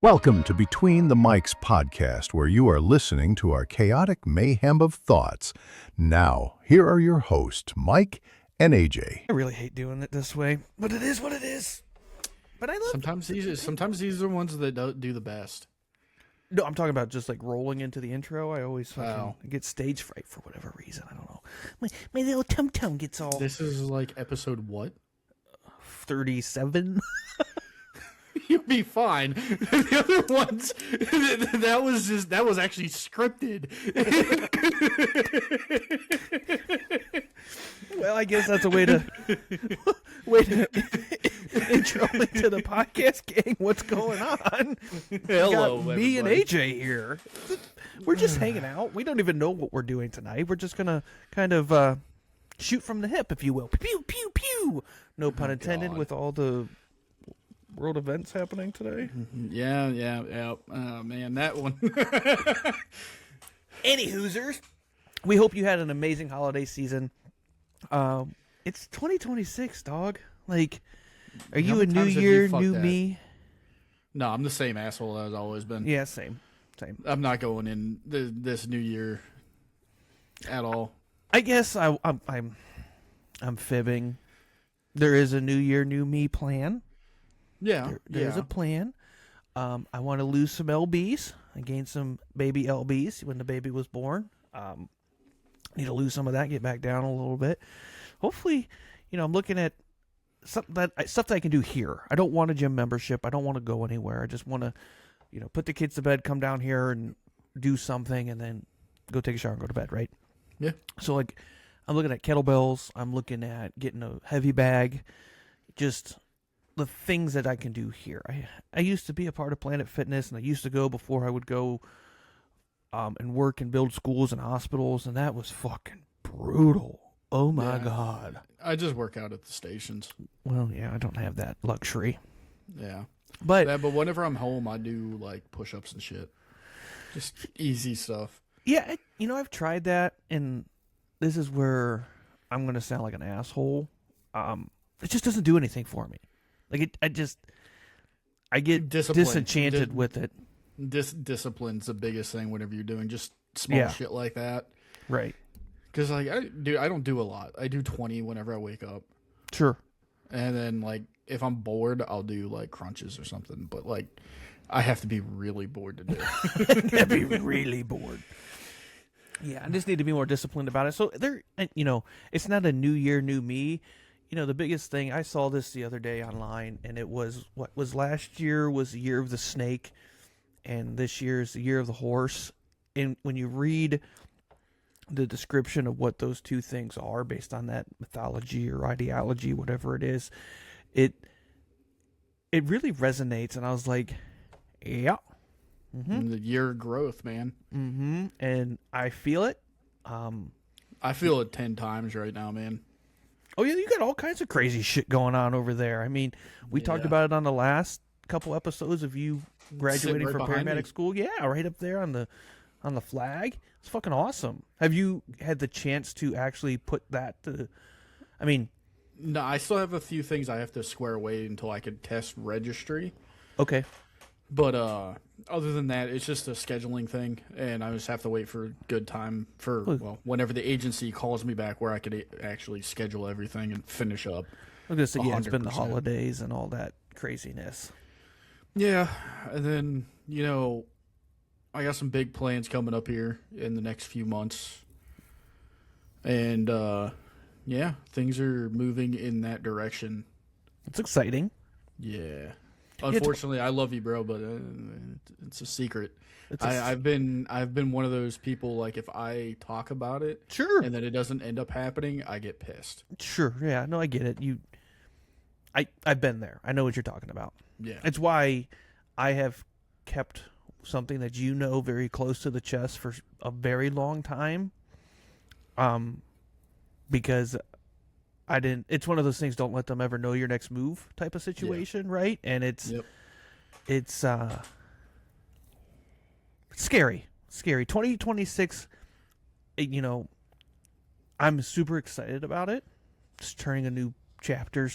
Welcome to Between the Mics podcast, where you are listening to our chaotic mayhem of thoughts. Now, here are your hosts, Mike and AJ. I really hate doing it this way, but it is what it is. But I love Sometimes these are the ones that don't do the best. No, I'm talking about just like rolling into the intro. I always fucking get stage fright for whatever reason. I don't know. My little tum-tum gets all This is like episode what? 37. You'll be fine. The other ones, that was actually scripted. Well, I guess that's a way to intro into the podcast gang. What's going on? Hello, Got me and everybody. AJ here. We're just hanging out. We don't even know what we're doing tonight. We're just gonna kind of shoot from the hip, if you will. Pew pew pew. No pun intended. God. With all the world events happening today. Yeah. Oh man, that one. Any Hoosers, we hope you had an amazing holiday season. It's 2026, dog. Like, are you a new times have year, you fucked new that? me? No, I'm the same asshole I've always been. Yeah, same. I'm not going in this new year at all. I guess I'm fibbing. There is a new year, new me plan. Yeah, There's a plan. I want to lose some lbs. I gained some baby lbs when the baby was born. Need to lose some of that, get back down a little bit. Hopefully, I'm looking at stuff that I can do here. I don't want a gym membership. I don't want to go anywhere. I just want to, put the kids to bed, come down here and do something, and then go take a shower and go to bed, right? Yeah. So, I'm looking at kettlebells. I'm looking at getting a heavy bag. Just the things that I can do here. I used to be a part of Planet Fitness, and I used to go before I would go and work and build schools and hospitals, and that was fucking brutal. Oh my God. I just work out at the stations. Well, yeah, I don't have that luxury. Yeah. But But whenever I'm home, I do like push-ups and shit. Just easy stuff. yeah, I've tried that, and this is where I'm going to sound like an asshole. It just doesn't do anything for me. Like, I get Discipline. disenchanted with it. Discipline's the biggest thing whenever you're doing just small shit like that. Right. Because I don't do a lot. I do 20 whenever I wake up, Sure. and then if I'm bored, I'll do like crunches or something. But I have to be really bored to do it. I'd be really bored. Yeah, I just need to be more disciplined about it. So it's not a new year, new me. The biggest thing, I saw this the other day online, and it was, what was last year was the year of the snake, and this year is the year of the horse. And when you read the description of what those two things are based on that mythology or ideology, whatever it is, it really resonates. And I was like, yeah. The year of growth, man. Mm-hmm. And I feel it. I feel it 10 times right now, man. Oh, yeah, you got all kinds of crazy shit going on over there. I mean, we talked about it on the last couple episodes of you graduating right from behind paramedic me. school. Yeah, right up there on the flag. It's fucking awesome. Have you had the chance to actually put that to... I mean... No, I still have a few things I have to square away until I could test registry. Okay. But other than that, it's just a scheduling thing, and I just have to wait for a good time for, whenever the agency calls me back where I could actually schedule everything and finish up. I was going to say, yeah, it's been the 100%. holidays and all that craziness. Yeah, and then, I got some big plans coming up here in the next few months. And, things are moving in that direction. It's exciting. Yeah. Unfortunately, I love you, bro, but it's a secret. I've been one of those people, if I talk about it, Sure. and then it doesn't end up happening, I get pissed. Sure, yeah. No, I get it. I've been there. I know what you're talking about. Yeah. It's why I have kept something that very close to the chest for a very long time. Because it's one of those things, don't let them ever know your next move type of situation, right? And it's scary. 2026, I'm super excited about it. Just starting a new chapter.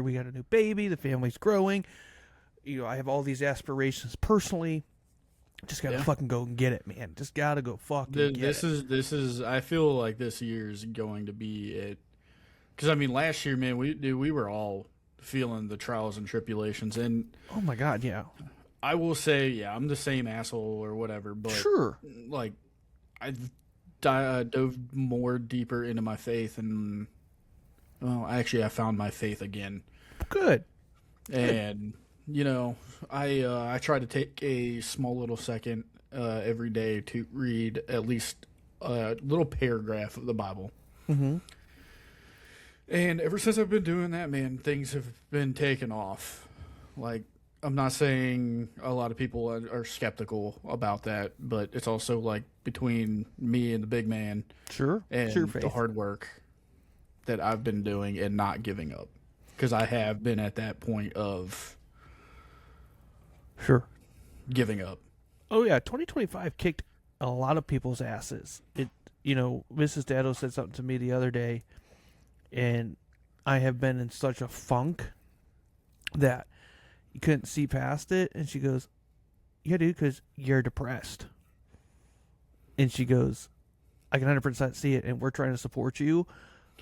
We got a new baby. The family's growing. I have all these aspirations personally. Just gotta fucking go and get it, man. Just gotta go fucking get it. This is. I feel like this year is going to be it. Because I mean, last year, man, we were all feeling the trials and tribulations, and Oh my god, yeah. I will say, yeah, I'm the same asshole or whatever, but Sure. like I dove more deeper into my faith, and well, actually, I found my faith again. Good. And I try to take a small little second every day to read at least a little paragraph of the Bible. Mm-hmm. And ever since I've been doing that, man, things have been taken off. Like, I'm not saying a lot of people are skeptical about that, but it's also like between me and the big man, Sure. and Sure, the faith. hard work that I've been doing and not giving up. Because I have been at that point of Sure. giving up. Oh yeah, 2025 kicked a lot of people's asses. Mrs. Dado said something to me the other day, and I have been in such a funk that you couldn't see past it. And she goes, "Yeah, dude, because you're depressed." And she goes, "I can 100% see it, and we're trying to support you,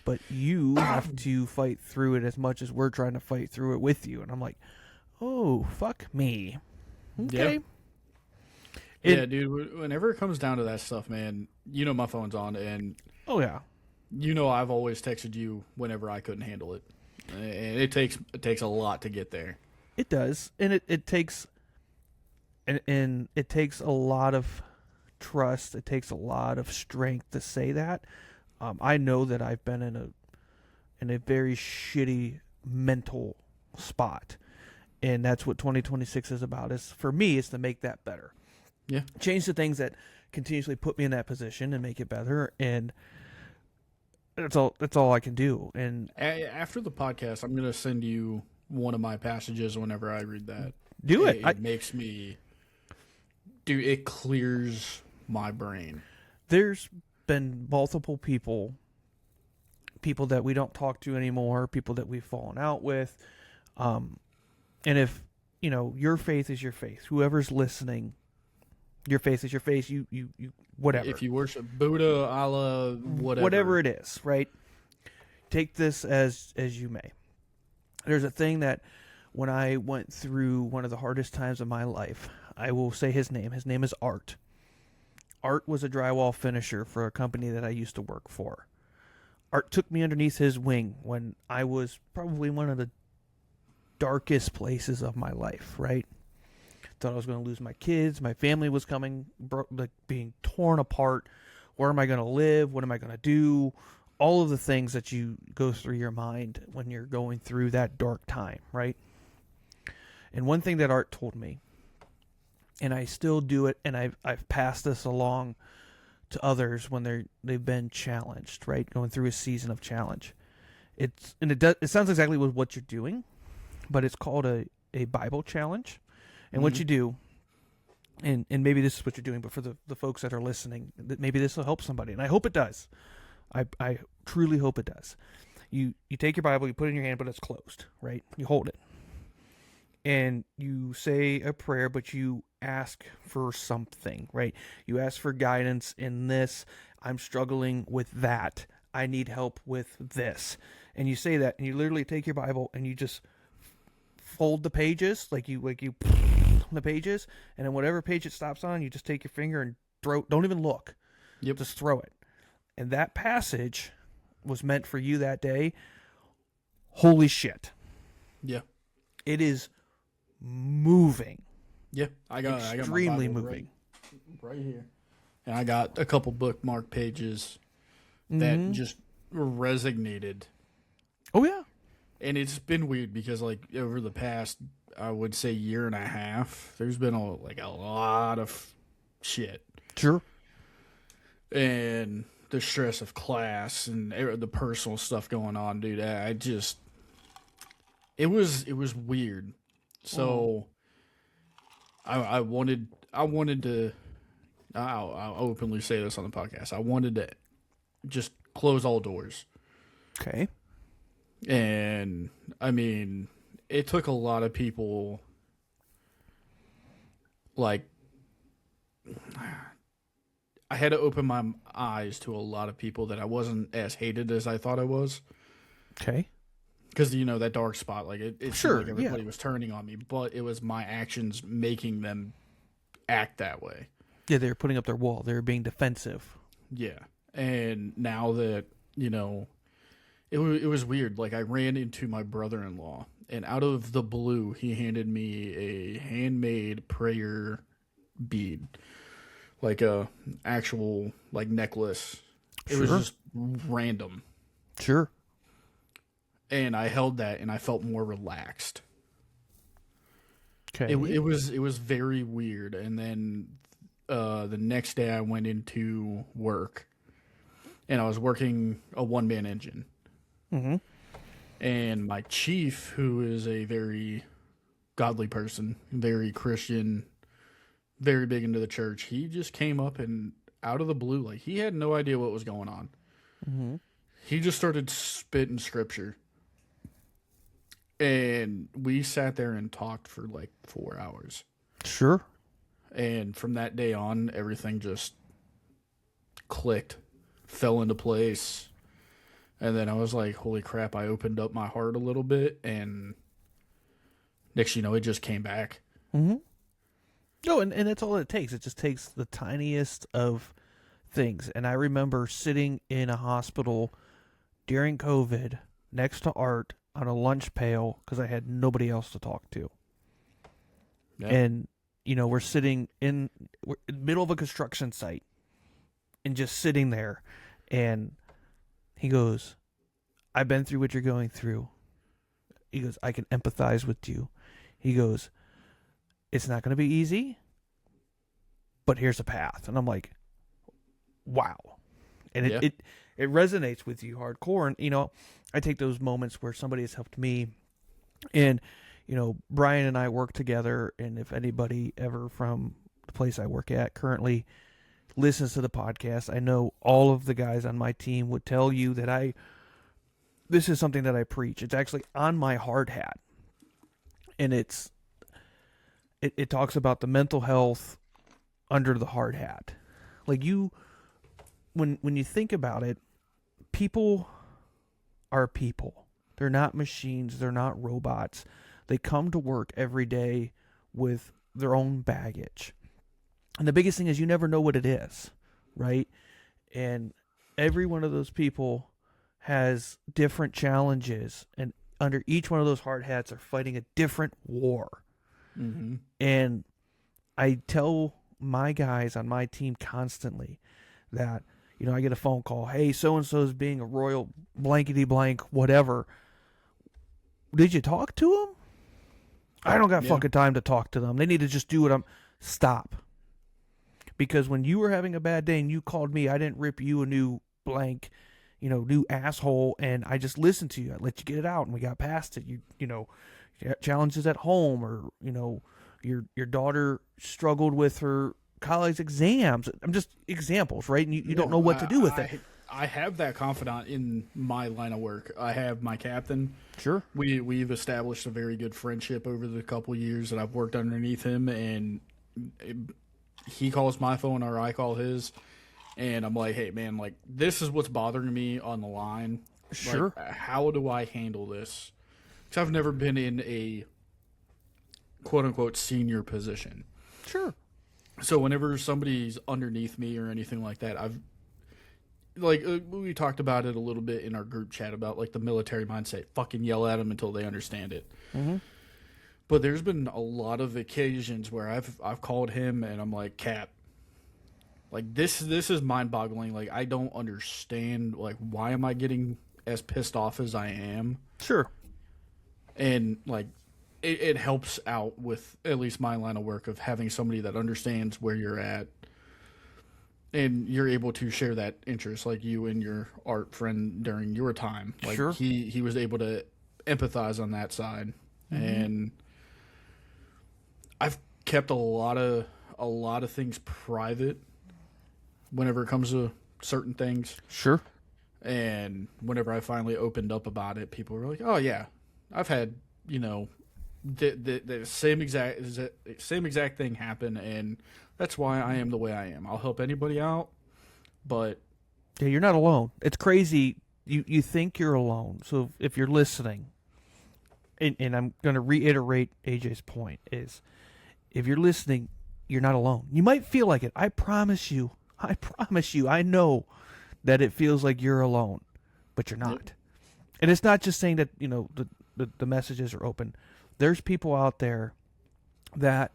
but you have to fight through it as much as we're trying to fight through it with you." And I'm like, "Oh, fuck me." Okay. Yeah, dude, whenever it comes down to that stuff, man, my phone's on, and Oh yeah. I've always texted you whenever I couldn't handle it. And it takes a lot to get there. It does, and it takes, and it takes a lot of trust. It takes a lot of strength to say that. I know that I've been in a very shitty mental spot, and that's what 2026 is about. Is for me, is to make that better. Yeah, Change the things that continuously put me in that position and make it better, and that's all I can do. And after the podcast, I'm gonna send you one of my passages whenever I read that. do it. It makes me, dude. It clears my brain. There's been multiple people that we don't talk to anymore, people that we've fallen out with, and if your faith is your faith, whoever's listening, your faith is your faith. You whatever. If you worship Buddha, Allah, whatever it is, right? Take this as you may. There's a thing that when I went through one of the hardest times of my life, I will say his name. His name is Art. Art was a drywall finisher for a company that I used to work for. Art took me underneath his wing when I was probably one of the darkest places of my life, right? Thought I was going to lose my kids. My family was being torn apart. Where am I going to live? What am I going to do? All of the things that you go through your mind when you're going through that dark time, right? And one thing that Art told me, and I still do it, and I've passed this along to others when they've been challenged, right? Going through a season of challenge. It sounds exactly what you're doing, but it's called a Bible challenge. And what you do, and maybe this is what you're doing, but for the folks that are listening, maybe this will help somebody, and I hope it does. I truly hope it does. You take your Bible, you put it in your hand, but it's closed, right? You hold it. And you say a prayer, but you ask for something, right? You ask for guidance in this. I'm struggling with that. I need help with this. And you say that, and you literally take your Bible and you just fold the pages, like you the pages, and then whatever page it stops on, you just take your finger and don't even look. Yep. Just throw it. And that passage was meant for you that day. Holy shit. Yeah. It is moving. Yeah. I got extremely my Bible moving. right here. And I got a couple bookmark pages that just resonated. Oh yeah. And it's been weird because like over the past, I would say year and a half, there's been a lot of shit. Sure. And the stress of class and the personal stuff going on, dude. It was weird. So I wanted to, I'll openly say this on the podcast. I wanted to just close all doors. Okay. And I mean, it took a lot of people like, I had to open my eyes to a lot of people that I wasn't as hated as I thought I was. Okay. Because, that dark spot, like, it Sure, seemed like everybody was turning on me, but it was my actions making them act that way. Yeah, they were putting up their wall. They were being defensive. Yeah. And now that, it was weird. Like, I ran into my brother-in-law, and out of the blue, he handed me a handmade prayer bead. Like a actual, like, necklace. It was just random. Sure. And I held that, and I felt more relaxed. Okay. It was very weird. And then the next day I went into work, and I was working a one-man engine. Mm-hmm. And my chief, who is a very godly person, very Christian, very big into the church, he just came up and out of the blue, like, he had no idea what was going on. Mm-hmm. He just started spitting scripture. And we sat there and talked for like 4 hours. Sure. And from that day on, everything just clicked, fell into place. And then I was like, holy crap, I opened up my heart a little bit. And next, it just came back. Mm-hmm. No, and that's all it takes. It just takes the tiniest of things. And I remember sitting in a hospital during COVID next to Art on a lunch pail because I had nobody else to talk to. Yeah. And, we're sitting in the middle of a construction site and just sitting there. And he goes, I've been through what you're going through. He goes, I can empathize with you. He goes, it's not going to be easy, but here's a path. And I'm like, wow. And it resonates with you hardcore. And, I take those moments where somebody has helped me. And, Brian and I work together. And if anybody ever from the place I work at currently listens to the podcast, I know all of the guys on my team would tell you that this is something that I preach. It's actually on my hard hat. And it talks about the mental health under the hard hat. Like when you think about it, people are people. They're not machines. They're not robots. They come to work every day with their own baggage. And the biggest thing is you never know what it is, right? And every one of those people has different challenges. And under each one of those hard hats are fighting a different war. Mm-hmm. And I tell my guys on my team constantly that, I get a phone call, hey, so-and-so is being a royal blankety blank, whatever. Did you talk to him? I don't got fucking time to talk to them. They need to just do what stop. Because when you were having a bad day and you called me, I didn't rip you a new blank, new asshole, and I just listened to you. I let you get it out, and we got past it. Challenges at home, or, your daughter struggled with her college exams. I'm just examples, right? And you don't know what to do with it. I have that confidant in my line of work. I have my captain. Sure. We've established a very good friendship over the couple years that I've worked underneath him, and he calls my phone or I call his, and I'm like, hey, man, like, this is what's bothering me on the line. Sure. Like, how do I handle this? Because I've never been in a quote-unquote senior position. Sure. So whenever somebody's underneath me or anything like that, we talked about it a little bit in our group chat about, like, the military mindset. Fucking yell at them until they understand it. Mm-hmm. But there's been a lot of occasions where I've called him and I'm like, Cap, like, this is mind-boggling. Like, I don't understand. Like, why am I getting as pissed off as I am? Sure. And, like, it helps out with at least my line of work of having somebody that understands where you're at, and you're able to share that interest, like you and your art friend during your time. Like, sure. He was able to empathize on that side. Mm-hmm. And I've kept a lot of things private whenever it comes to certain things. Sure. And whenever I finally opened up about it, people were like, oh yeah, I've had, the same exact thing happened, and that's why I am the way I am. I'll help anybody out, but Yeah, you're not alone. It's crazy. You think you're alone. So if you're listening, and I'm going to reiterate AJ's point, is if you're listening, you're not alone. You might feel like it. I promise you. I know that it feels like you're alone, but you're not. And it's not just saying that, the messages are open. There's people out there that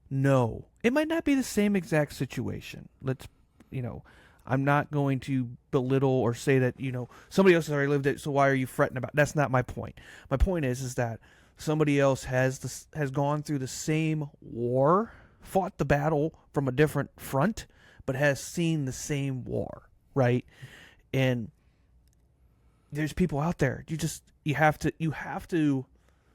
know. It might not be the same exact situation. I'm not going to belittle or say that, somebody else has already lived it, so why are you fretting about it? That's not my point. My point is that somebody else has gone through the same war, fought the battle from a different front, but has seen the same war, right? And there's people out there. You have to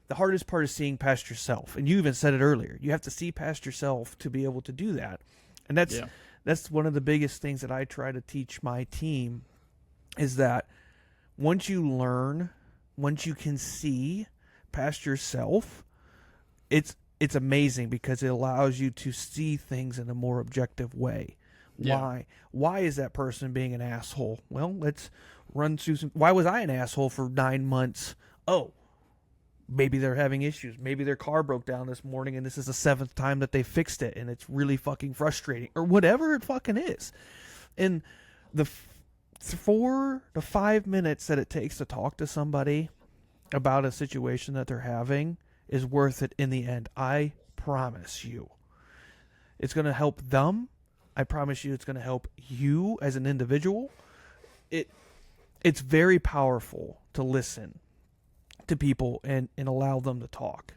the hardest part is seeing past yourself. And you even said it earlier. You have to see past yourself to be able to do that. And that's one of the biggest things that I try to teach my team is that once you learn, once you can see past yourself, it's amazing because it allows you to see things in a more objective way. Yeah. Why is that person being an asshole? Well, let's run through why was I an asshole for 9 months? Oh, maybe they're having issues. Maybe their car broke down this morning and this is the 7th time that they fixed it and it's really fucking frustrating or whatever it fucking is. And the 4 to 5 minutes that it takes to talk to somebody about a situation that they're having is worth it in the end. I promise you. It's going to help them. I promise you it's going to help you as an individual. It's very powerful to listen to people and allow them to talk.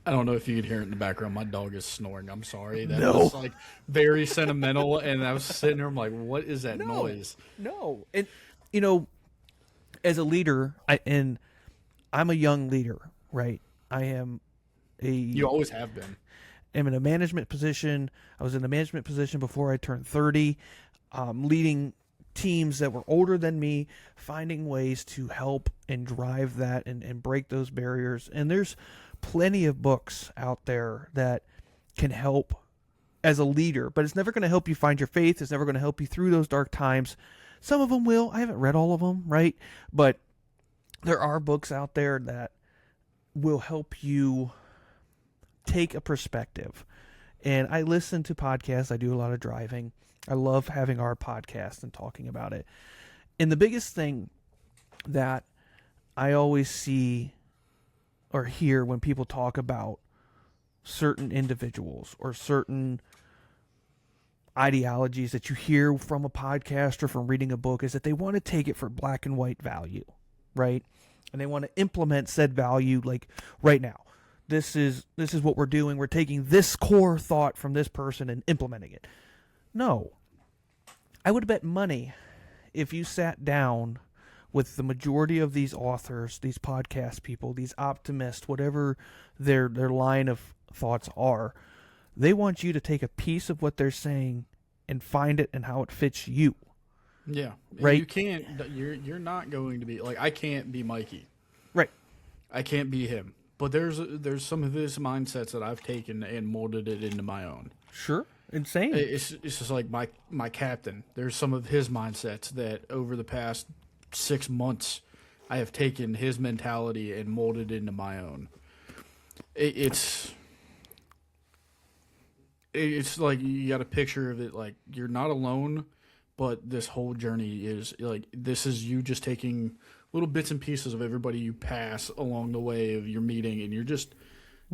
I don't know if you could hear it in the background. My dog is snoring. I'm sorry. That was like very sentimental, and I was sitting there. I'm like, what is that noise? No. And, as a leader, I'm a young leader, right? You always have been. I'm in a management position. I was in a management position before I turned 30, leading teams that were older than me, finding ways to help and drive that and break those barriers. And there's plenty of books out there that can help as a leader, but it's never going to help you find your faith. It's never going to help you through those dark times. Some of them will. I haven't read all of them, right? But there are books out there that will help you take a perspective. And I listen to podcasts. I do a lot of driving. I love having our podcast and talking about it. And the biggest thing that I always see or hear when people talk about certain individuals or certain ideologies that you hear from a podcast or from reading a book is that they want to take it for black and white value, right? And they want to implement said value like right now. This is what we're doing. We're taking this core thought from this person and implementing it. No. I would bet money if you sat down with the majority of these authors, these podcast people, these optimists, whatever their line of thoughts are, they want you to take a piece of what they're saying and find it and how it fits you. Yeah. Right? You can't, you're not going to be, like, I can't be Mikey. Right. I can't be him. But there's some of his mindsets that I've taken and molded it into my own. Sure. Insane. It's just like my captain. There's some of his mindsets that over the past 6 months I have taken his mentality and molded into my own. It's like you got a picture of it like you're not alone, but this whole journey is like this is you just taking little bits and pieces of everybody you pass along the way of your meeting, and you're just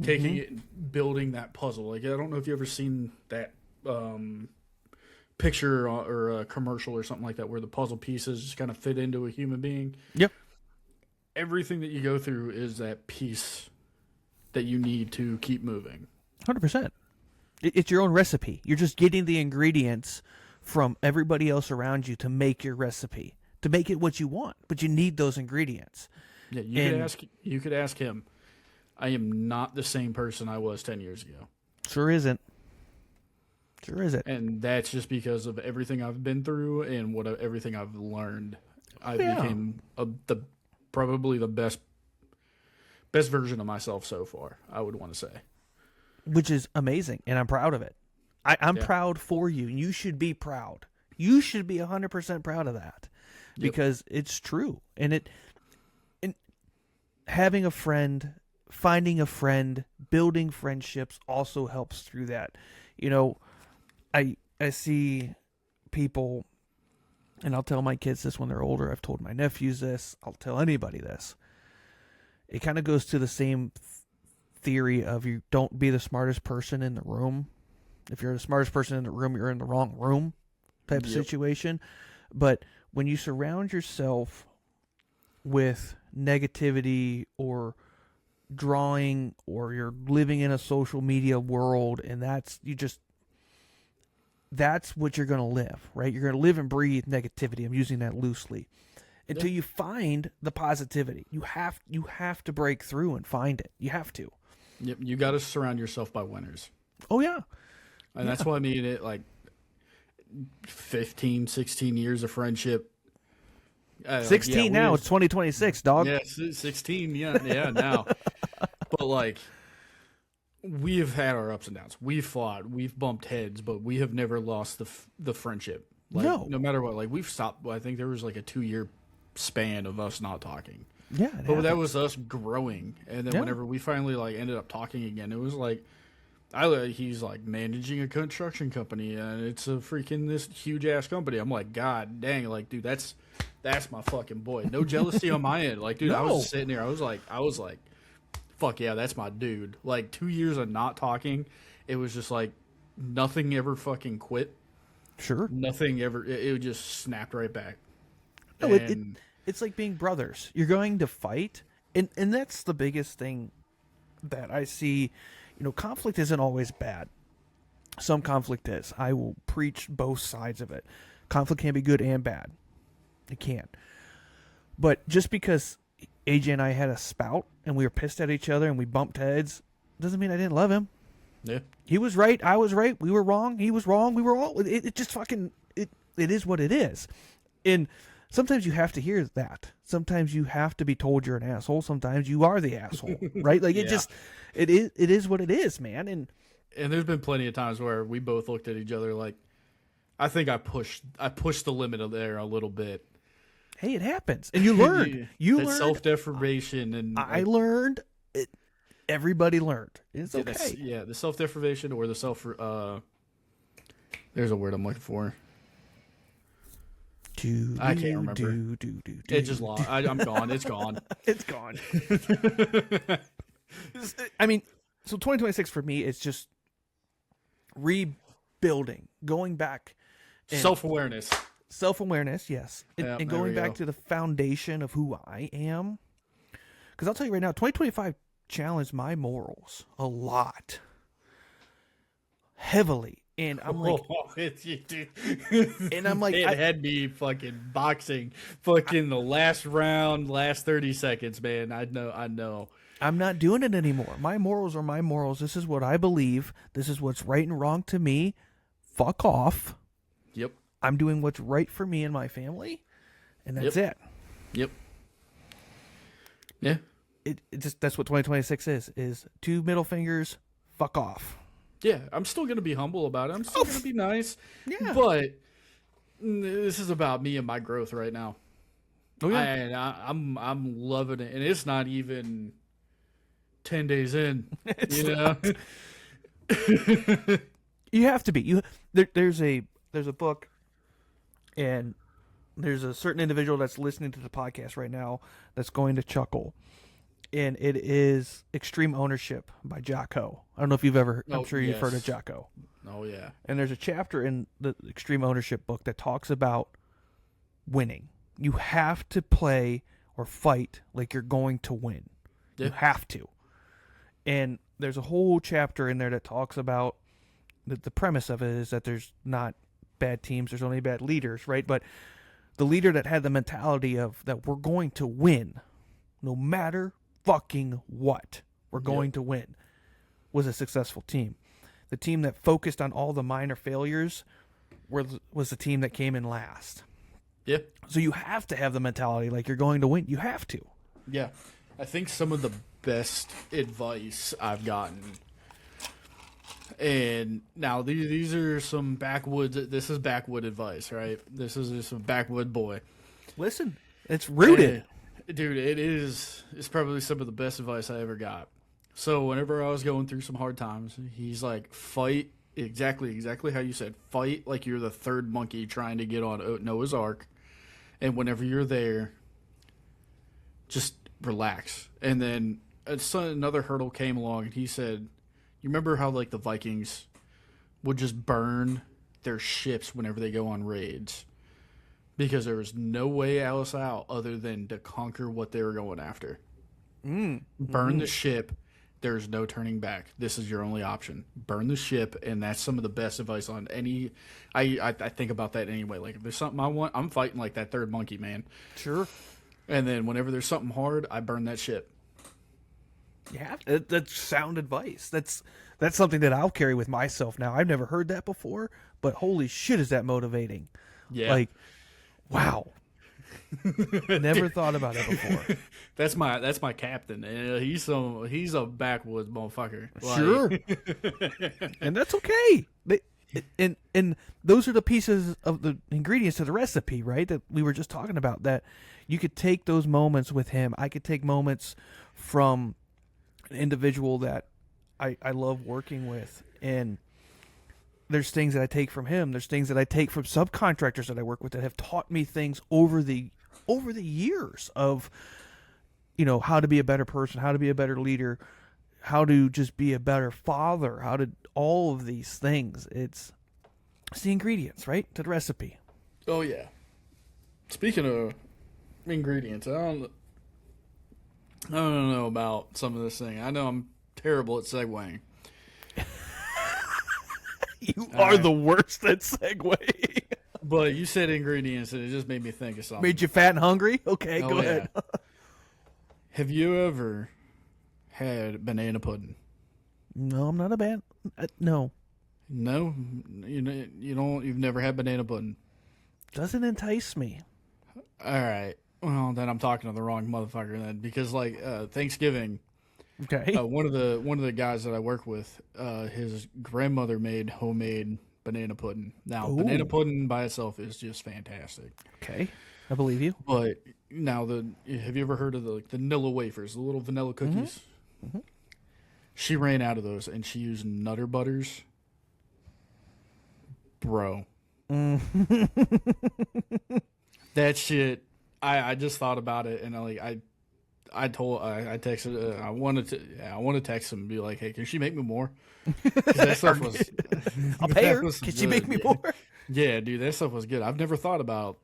taking it and building that puzzle. Like, I don't know if you've ever seen that picture or a commercial or something like that where the puzzle pieces just kind of fit into a human being. Yep. Everything that you go through is that piece that you need to keep moving. 100%. It's your own recipe. You're just getting the ingredients from everybody else around you to make your recipe, to make it what you want. But you need those ingredients. Yeah, you could ask him. I am not the same person I was 10 years ago. Sure isn't. Sure isn't. And that's just because of everything I've been through and everything I've learned. I became probably the best best version of myself so far, I would want to say. Which is amazing, and I'm proud of it. I'm Yeah. proud for you. You should be proud. You should be 100% proud of that because it's true. And having a friend, finding a friend, building friendships also helps through that. You know, I see people, and I'll tell my kids this when they're older. I've told my nephews this. I'll tell anybody this. It kind of goes to the same theory of you don't be the smartest person in the room. If you're the smartest person in the room, you're in the wrong room type of situation. But when you surround yourself with negativity or drawing, or you're living in a social media world, and that's what you're going to live, right? You're going to live and breathe negativity. I'm using that loosely. Until you find the positivity. You have to break through and find it. You have to. Yep, you got to surround yourself by winners. Oh, yeah. And that's what I mean. It like 15, 16 years of friendship. 16 now. It's 2026, dog. Yeah, 16. Yeah, now. But like, we have had our ups and downs. We've fought. We've bumped heads, but we have never lost the friendship. Like, no matter what. Like, we've stopped. I think there was like a 2-year span of us not talking. Yeah, but that was us growing. And then whenever we finally like ended up talking again, it was like, he's like managing a construction company, and it's a freaking this huge ass company. I'm like, God dang, like, dude, that's my fucking boy. No jealousy on my end. Like, dude, I was sitting there, I was like, fuck yeah, that's my dude. Like, 2 years of not talking, it was just like nothing ever fucking quit. Sure. Nothing ever. It just snapped right back. No, it's like being brothers. You're going to fight, and that's the biggest thing that I see. You know, conflict isn't always bad. Some conflict is. I will preach both sides of it. Conflict can be good and bad. It can. But just because AJ and I had a spout and we were pissed at each other and we bumped heads doesn't mean I didn't love him. Yeah. He was right. I was right. We were wrong. He was wrong. We were all. It just fucking. It is what it is. And sometimes you have to hear that. Sometimes you have to be told you're an asshole. Sometimes you are the asshole, right? Like it is what it is, man. And there's been plenty of times where we both looked at each other like, I think I pushed the limit of there a little bit. Hey, it happens, and you learned. You learned self-deprivation, and I learned. Everybody learned. It's okay. The self-deprivation or the there's a word I'm looking for. I can't remember. It just lost. I'm gone. It's gone. It's gone. I mean, so 2026 for me is just rebuilding, going back. Self-awareness. Self-awareness, yes. And going back to the foundation of who I am. Because I'll tell you right now, 2025 challenged my morals a lot. Heavily. And I'm like, it had me fucking boxing, fucking the last round, last 30 seconds, man. I know. I'm not doing it anymore. My morals are my morals. This is what I believe. This is what's right and wrong to me. Fuck off. Yep. I'm doing what's right for me and my family, and that's it. Yep. Yeah. It just that's what 2026 is 2 middle fingers. Fuck off. Yeah, I'm still going to be humble about it. I'm still going to be nice. Yeah. But this is about me and my growth right now. Oh, yeah. I'm loving it. And it's not even 10 days in. You know? You have to be. There's a book, and there's a certain individual that's listening to the podcast right now that's going to chuckle. And it is Extreme Ownership by Jocko. I don't know if you've ever, I'm sure you've heard of Jocko. Oh, yeah. And there's a chapter in the Extreme Ownership book that talks about winning. You have to play or fight like you're going to win. Yeah. You have to. And there's a whole chapter in there that talks about the premise of it is that there's not bad teams, there's only bad leaders, right? But the leader that had the mentality of that we're going to win no matter fucking what, we're going to win, was a successful team. The team that focused on all the minor failures was the team that came in last. Yeah. So you have to have the mentality like you're going to win. You have to. Yeah. I think some of the best advice I've gotten. And now these are some backwoods. This is backwood advice, right? This is just a backwood boy. Listen, it's rooted. Dude, it's probably some of the best advice I ever got. So whenever I was going through some hard times, he's like, fight exactly how you said. Fight like you're the third monkey trying to get on Noah's Ark. And whenever you're there, just relax. And then another hurdle came along, and he said, you remember how like the Vikings would just burn their ships whenever they go on raids? Because there was no way else out other than to conquer what they were going after. Burn the ship. There's no turning back. This is your only option. Burn the ship, and that's some of the best advice on any. I think about that anyway. Like if there's something I want, I'm fighting like that third monkey, man. Sure. And then whenever there's something hard, I burn that ship. Yeah, that's sound advice. That's something that I'll carry with myself now. I've never heard that before, but holy shit, is that motivating? Yeah. Like, wow. Never thought about it before. That's my captain. He's a backwoods motherfucker. Sure. And that's okay. And those are the pieces of the ingredients to the recipe, right? That we were just talking about, that you could take those moments with him. I could take moments from an individual that I love working with, and there's things that I take from him. There's things that I take from subcontractors that I work with that have taught me things over the years of, how to be a better person, how to be a better leader, how to just be a better father, how to all of these things. It's the ingredients, right, to the recipe. Oh yeah. Speaking of ingredients, I don't know about some of this thing. I know I'm terrible at segueing. You are the worst at segue. But you said ingredients, and it just made me think of something. Made you fat and hungry? Okay, go ahead. Have you ever had banana pudding? No, I'm not a bad. No. No, you've never had banana pudding. Doesn't entice me. All right. Well, then I'm talking to the wrong motherfucker then, because Thanksgiving. Okay. One of the guys that I work with, his grandmother made homemade banana pudding. Now, banana pudding by itself is just fantastic. Okay, I believe you. But now, have you ever heard of the vanilla wafers, the little vanilla cookies? Mm-hmm. She ran out of those, and she used Nutter Butters. Bro. That shit, I just thought about it, and I texted. I wanted to text him and be like, "Hey, can she make me more?" That stuff was. I'll pay her. Can she make me more? Yeah, dude, that stuff was good. I've never thought about,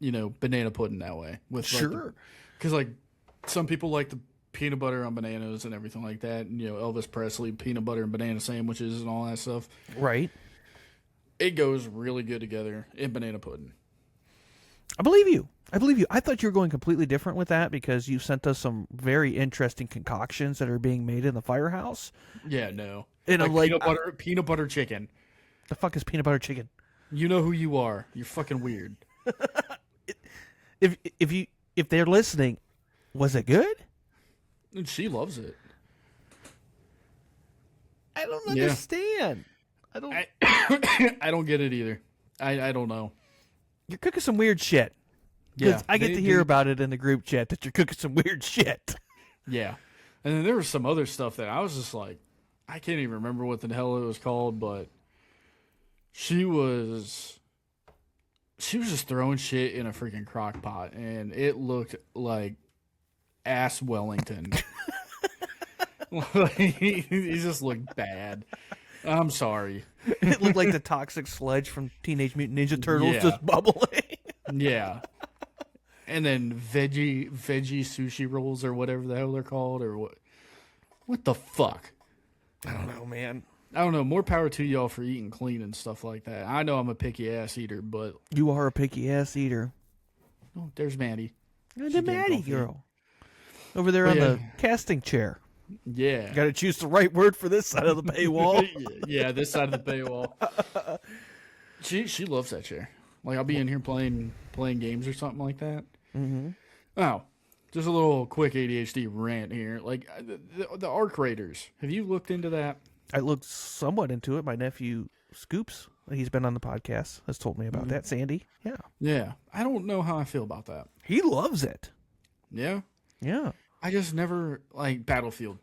banana pudding that way. With sure, because some people like the peanut butter on bananas and everything like that. And, Elvis Presley peanut butter and banana sandwiches and all that stuff. Right. It goes really good together in banana pudding. I believe you. I thought you were going completely different with that because you sent us some very interesting concoctions that are being made in the firehouse. Yeah, no. And peanut butter chicken. The fuck is peanut butter chicken? You know who you are. You're fucking weird. If they're listening, was it good? And she loves it. I don't understand. I don't get it either. I don't know. You're cooking some weird shit. Yeah, I get to hear about it in the group chat that you're cooking some weird shit. Yeah. And then there was some other stuff that I was just like, I can't even remember what the hell it was called, but she was just throwing shit in a freaking crock pot, and it looked like ass Wellington. He just looked bad. I'm sorry. It looked like the toxic sludge from Teenage Mutant Ninja Turtles just bubbling. Yeah. And then veggie sushi rolls or whatever the hell they're called, or what? What the fuck? I don't know, man. I don't know. More power to y'all for eating clean and stuff like that. I know I'm a picky ass eater, but you are a picky ass eater. Oh, there's Maddie. The Maddie girl over there on the casting chair. Yeah. Got to choose the right word for this side of the paywall. Yeah, this side of the paywall. She loves that chair. Like, I'll be in here playing games or something like that. Mm-hmm. Oh, Just a little quick ADHD rant here. Like the arc raiders. Have you looked into that? I looked somewhat into it. My nephew Scoops, he's been on the podcast, has told me about that. Sandy, yeah. Yeah. I don't know how I feel about that. He loves it. Yeah. Yeah. I just never like Battlefield,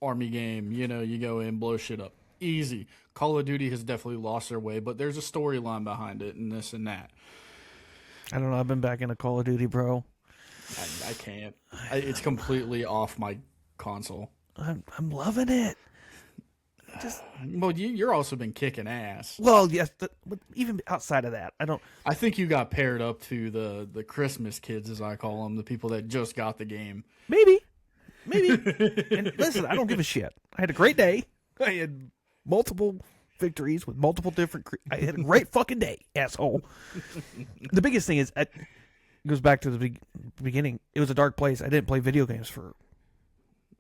army game. You know, you go in, blow shit up, easy. Call of Duty has definitely lost their way, but there's a storyline behind it, and this and that. I don't know. I've been back into Call of Duty, bro. I can't. It's completely off my console. I'm loving it. Just Well, you're also been kicking ass. well, yes. But even outside of that, I don't. I think you got paired up to the Christmas kids, as I call them, the people that just got the game. Maybe. And listen, I don't give a shit. I had a great day. I had multiple victories with multiple different. I had a great fucking day, asshole. The biggest thing is, it goes back to the beginning. It was a dark place. I didn't play video games for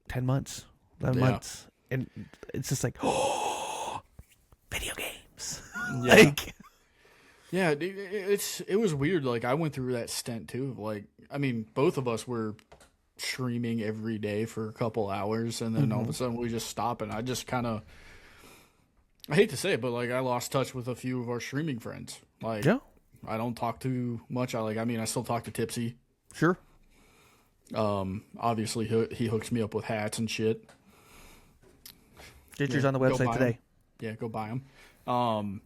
10 months, 11 months, and it's just like, oh, video games. Yeah. Like, Yeah, it was weird. Like I went through that stint too. Like I mean, both of us were streaming every day for a couple hours, and then all of a sudden we just stop, and I just kind of, I hate to say it, but like I lost touch with a few of our streaming friends. Like yeah, I don't talk too much. I mean, I still talk to Tipsy. sure. Obviously he hooks me up with hats and shit. Pictures Yeah, on the go website buy 'em. today. Yeah, go buy them.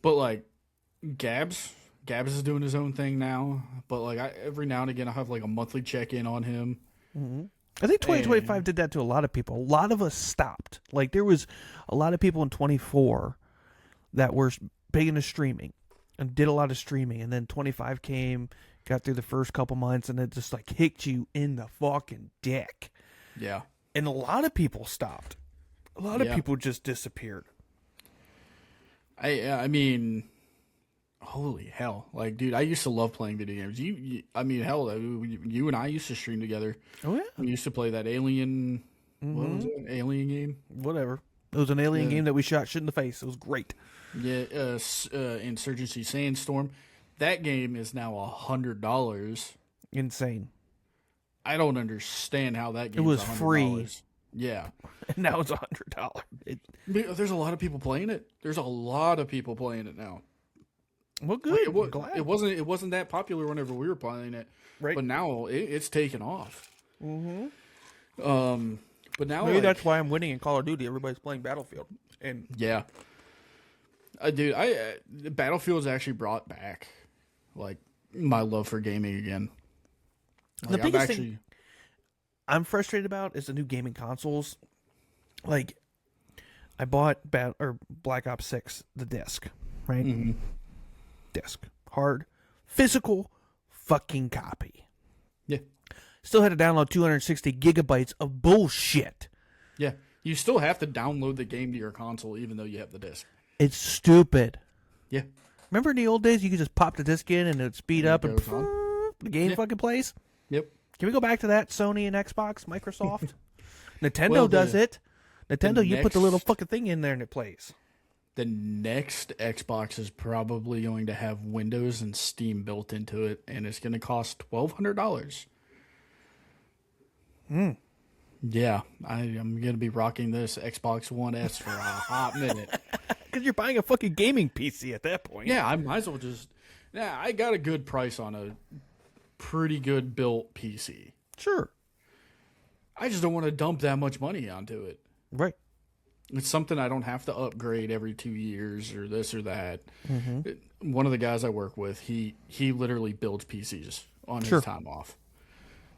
But like Gabs is doing his own thing now. But like every now and again, I have like a monthly check in on him. I think 2025 did that to a lot of people. A lot of us stopped. Like there was a lot of people in 24 that were big into streaming and did a lot of streaming, and then 25 came, got through the first couple months, and it just like kicked you in the fucking dick. Yeah. And a lot of people stopped. A lot of Yeah. people just disappeared. I mean, holy hell! Like, dude, I used to love playing video games. I mean, hell, you and I used to stream together. Oh yeah, We used to play that Alien. What was it? Alien game? whatever. It was an alien game that we shot shit in the face. It was great. Yeah, Insurgency Sandstorm. That game is now $100. Insane. I don't understand how that game was $100. free. Yeah, And now it's $100. there's a lot of people playing it. There's a lot of people playing it now. Well, Like, good. I'm glad. it wasn't that popular whenever we were playing it, Right. but now it's taken off. But now Maybe like, that's why I'm winning in Call of Duty. Everybody's playing Battlefield. And yeah, dude, Battlefield's actually brought back like my love for gaming again. The Like, biggest thing I'm frustrated about is the new gaming consoles. Like, I bought Black Ops 6, the disc, right? Disc. Hard. Physical fucking copy. Yeah, Still had to download 260 gigabytes of bullshit. yeah. You still have to download the game to your console, even though you have the disc. It's stupid. Yeah, Remember in the old days, you could just pop the disc in and it'd speed up and goes on. the game Yeah. fucking plays? yep. Can we go back to that? Sony and Xbox, Microsoft? Nintendo Well, does it. Nintendo, you put the little next- fucking thing in there and it plays. The next Xbox is probably going to have Windows and Steam built into it, and it's going to cost $1,200. Yeah, I'm going to be rocking this Xbox One S for a hot minute. Because you're buying a fucking gaming PC at that point. Yeah, I might as well just. Yeah, I got a good price on a pretty good built PC. Sure. I just don't want to dump that much money onto it. Right. It's something I don't have to upgrade every 2 years or this or that. One of the guys I work with, he literally builds PCs on Sure. his time off.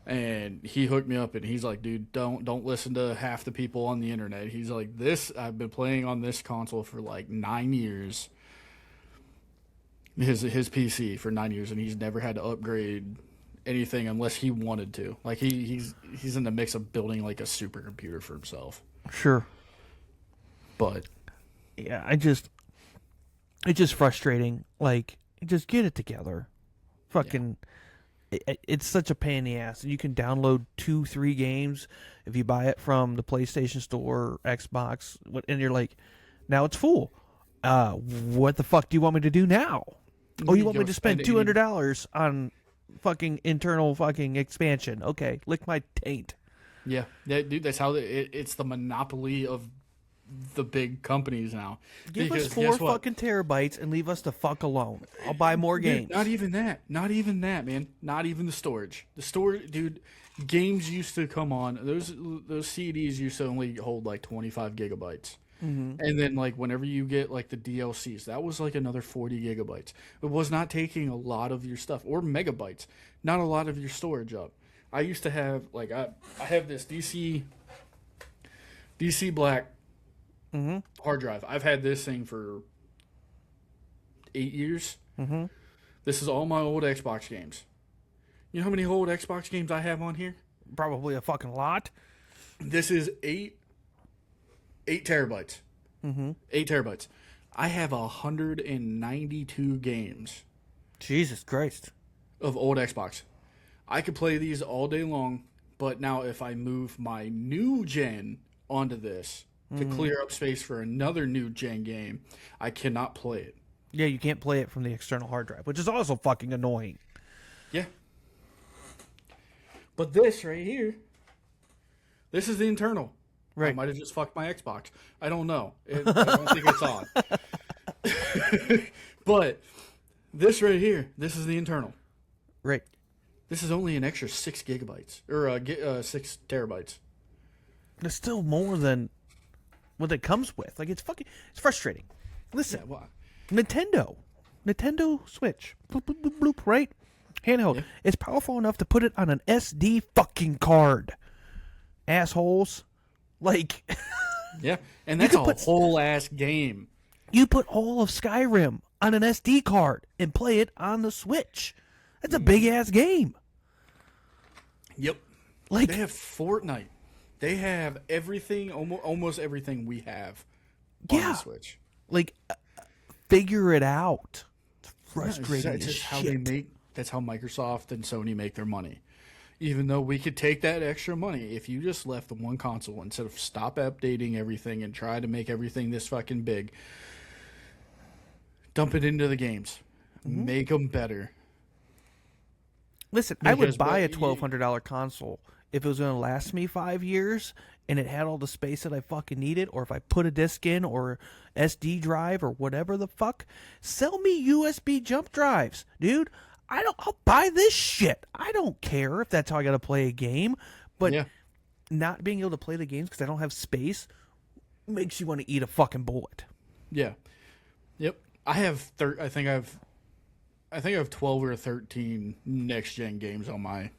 And he hooked me up and he's like, dude, don't listen to half the people on the internet. He's like, I've been playing on this console for like 9 years. His PC for 9 years, and he's never had to upgrade anything unless he wanted to. Like he's in the mix of building like a supercomputer for himself. Sure. But Yeah, it's just frustrating. Like, just get it together. Fucking, it's such a pain in the ass. And you can download 2-3 games if you buy it from the PlayStation Store or Xbox, and you're like, now it's full. What the fuck do you want me to do now? Oh, you want me to spend $200 on fucking internal fucking expansion. Okay, lick my taint. Yeah, dude, that's how it's the monopoly of the big companies now. Give us Because 4 guess what? fucking terabytes and leave us the fuck alone. I'll buy more games. Dude, not even that. Not even that, man. Not even the storage. The storage, dude. Games used to come on. Those CDs used to only hold like 25 gigabytes. Mm-hmm. And then like whenever you get like the DLCs, that was like another 40 gigabytes. It was not taking a lot of your stuff, or megabytes. Not a lot of your storage up. I used to have like I have this DC Black hard drive. I've had this thing for 8 years. Mm-hmm. This is all my old Xbox games. You know how many old Xbox games I have on here? Probably a fucking lot. This is 8 terabytes. Mm-hmm. 8 terabytes. I have 192 games Jesus Christ. of old Xbox. I could play these all day long, but now if I move my new gen onto this to clear up space for another new gen game, I cannot play it. Yeah, you can't play it from the external hard drive, which is also fucking annoying. Yeah. But this right here, this is the internal. Right. I might have just fucked my Xbox. I don't know. I don't think it's on. But this right here, this is the internal. Right. This is only an extra 6 gigabytes or 6 terabytes. It's still more than what it comes with. Like, it's frustrating. Listen, Yeah, well, Nintendo Switch, bloop, bloop, bloop, bloop, right? Handheld. Yeah. It's powerful enough to put it on an SD fucking card. Assholes. Like, yeah, and that's could a put- whole ass game. you put all of Skyrim on an SD card and play it on the Switch. That's a big ass game. Yep. Like, They have Fortnite. They have everything, almost everything we have on Yeah. the Switch. like, figure it out. It's Yeah, frustrating it's as just how they shit. make. That's how Microsoft and Sony make their money. Even though we could take that extra money if you just left the one console instead of stop updating everything and try to make everything this fucking big. Dump it into the games. Make them better. Listen, I would Because buy a what- $1,200 console if it was going to last me 5 years and it had all the space that I fucking needed, or if I put a disc in or SD drive or whatever the fuck. Sell me USB jump drives, dude. I'll buy this shit. I don't care if that's how I got to play a game, but Yeah. not being able to play the games because I don't have space makes you want to eat a fucking bullet. Yeah. Yep. I have I think I have 12 or 13 next gen games on my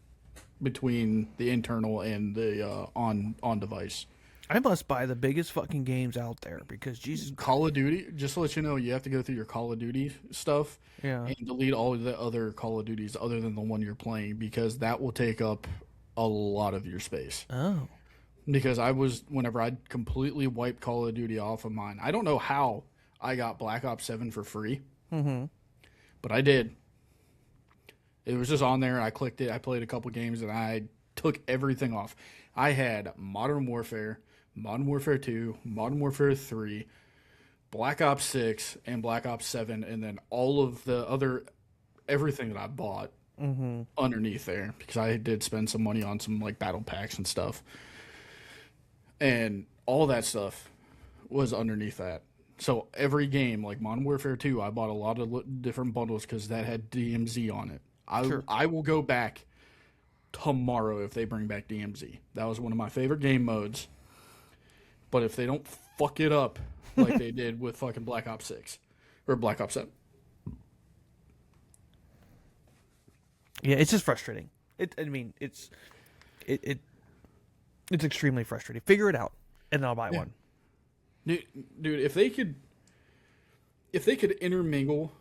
between the internal and the on device. I must buy the biggest fucking games out there because Jesus. Call of Duty, just to let you know, you have to go through your Call of Duty stuff Yeah. and delete all of the other Call of Duties other than the one you're playing, because that will take up a lot of your space. Oh. Because whenever I completely wiped Call of Duty off of mine, I don't know how I got Black Ops 7 for free, but I did. It was just on there, and I clicked it. I played a couple games, and I took everything off. I had Modern Warfare 2, Modern Warfare 3, Black Ops 6, and Black Ops 7, and then all of the other everything that I bought underneath there, because I did spend some money on some like battle packs and stuff. And all that stuff was underneath that. So every game, like Modern Warfare 2, I bought a lot of different bundles because that had DMZ on it. I will go back tomorrow if they bring back DMZ. That was one of my favorite game modes. But if they don't fuck it up like they did with fucking Black Ops 6 or Black Ops 7. Yeah, it's just frustrating. It's extremely frustrating. Figure it out, and then I'll buy one. Dude, if they could intermingle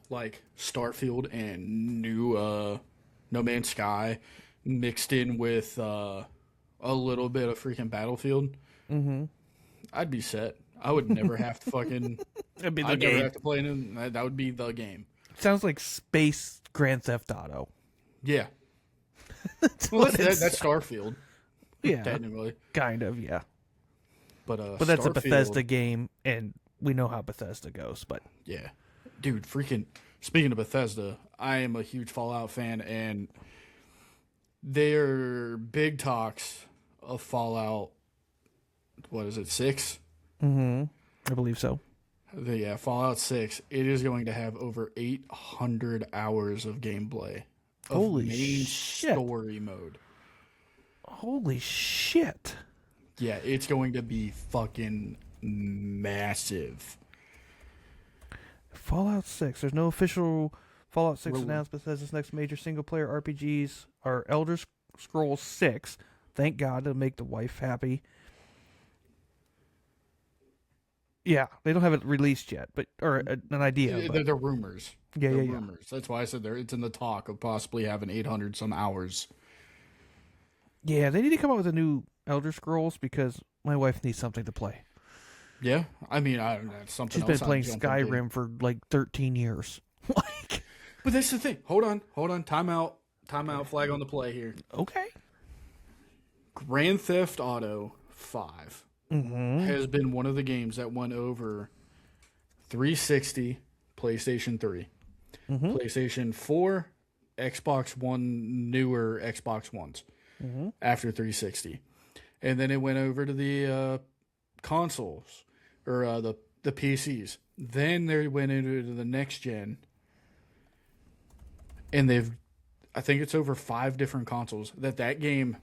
like Starfield and new No Man's Sky mixed in with a little bit of freaking Battlefield, I'd be set. I would never have to fucking. That'd be the I'd never game. have to play it. That would be the game. Sounds like space Grand Theft Auto. Yeah. That's Well, what that's it's- Starfield, yeah, technically. kind of, yeah. But But that's a Starfield- Bethesda game, and we know how Bethesda goes. But Yeah, dude, freaking speaking of Bethesda, I am a huge Fallout fan, and their big talks of Fallout, what is it, 6? Mm-hmm. I believe so. Yeah, Fallout 6, it is going to have over 800 hours of gameplay. Of Holy main shit. story mode. Holy shit. Yeah, it's going to be fucking massive. Fallout 6. There's no official Fallout 6 announcement. Says its next major single-player RPGs are Elder Scrolls 6. Thank God to make the wife happy. Yeah, they don't have it released yet, or an idea. But They're rumors. Yeah, They're yeah. rumors. That's why I said it's in the talk of possibly having 800 some hours. Yeah, they need to come up with a new Elder Scrolls because my wife needs something to play. Yeah, I mean, that's something. She's been playing Skyrim for like 13 years. Like, but that's the thing. Hold on. Time out. Flag on the play here. Okay. Grand Theft Auto 5 has been one of the games that went over 360, PlayStation 3, PlayStation 4, Xbox One, newer Xbox Ones after 360. And then it went over to the consoles, or the PCs. Then they went into the next gen, and I think it's over 5 different consoles that game.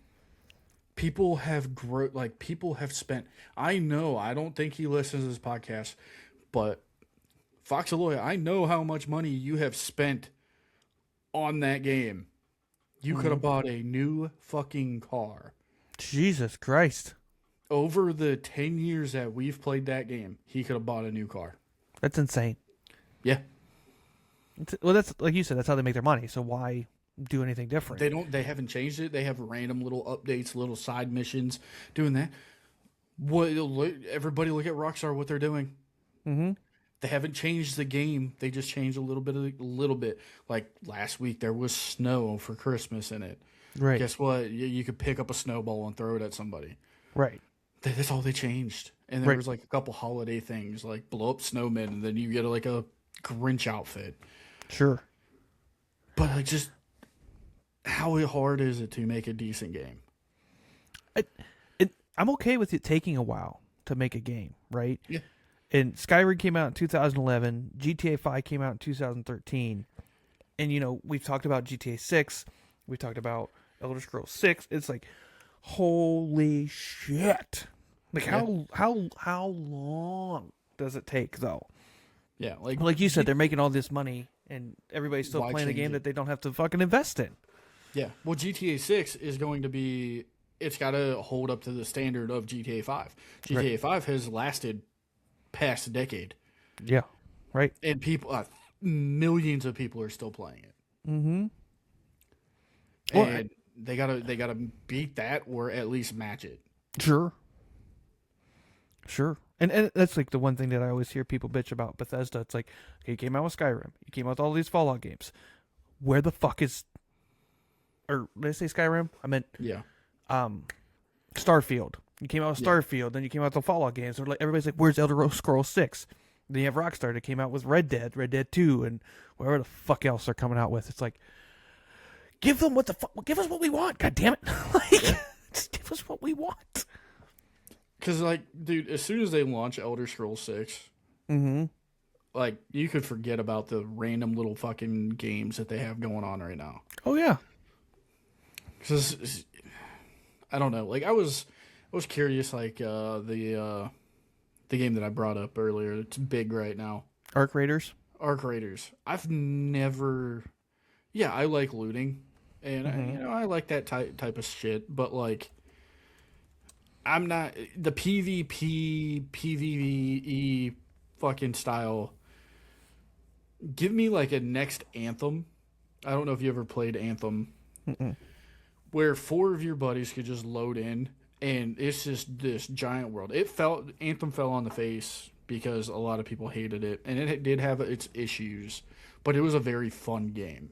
People have people have spent. I know. I don't think he listens to this podcast, but Fox Aloy, I know how much money you have spent on that game. You could have bought a new fucking car. Jesus Christ. Over the 10 years that we've played that game, he could have bought a new car. That's insane. Yeah. Well, that's like you said. That's how they make their money. So why do anything different? They haven't changed it. They have random little updates, little side missions, doing that. Everybody look at Rockstar, what they're doing. Mm-hmm. They haven't changed the game. They just changed a little bit. Like last week, there was snow for Christmas in it. Right. Guess what? You could pick up a snowball and throw it at somebody. Right. That's all they changed. And there was like a couple holiday things, like blow up snowmen, and then you get like a Grinch outfit. Sure. But like, just how hard is it to make a decent game? I'm okay with it taking a while to make a game, right? Yeah. And Skyrim came out in 2011. GTA 5 came out in 2013. And, we've talked about GTA 6. We've talked about Elder Scrolls 6. It's like, holy shit. Like, how long does it take, though? Yeah. Like you said, they're making all this money, and everybody's still playing a game that they don't have to fucking invest in. Yeah. Well, GTA 6 is going to be... It's got to hold up to the standard of GTA 5. GTA 5 has lasted past a decade. Yeah, right. And millions of people are still playing it. Mm-hmm. And they gotta beat that or at least match it. Sure. And that's like the one thing that I always hear people bitch about Bethesda. It's like, okay, you came out with Skyrim. You came out with all these Fallout games. Where the fuck is... Or did I say Skyrim? I meant... Yeah. Starfield. You came out with Starfield, then you came out with the Fallout games. So like everybody's like, "Where's Elder Scrolls 6?" Then you have Rockstar that came out with Red Dead 2, and whatever the fuck else they're coming out with. It's like, give us what we want. God damn it! Just give us what we want. Because dude, as soon as they launch Elder Scrolls 6, you could forget about the random little fucking games that they have going on right now. Oh yeah. Because I don't know. I was curious. The game that I brought up earlier. It's big right now. Arc Raiders. I've never. Yeah, I like looting, and I like that type of shit. But I'm not the PvE fucking style. Give me a next Anthem. I don't know if you ever played Anthem. Where 4 of your buddies could just load in, and it's just this giant world. Anthem fell on the face because a lot of people hated it, and it did have its issues, but it was a very fun game.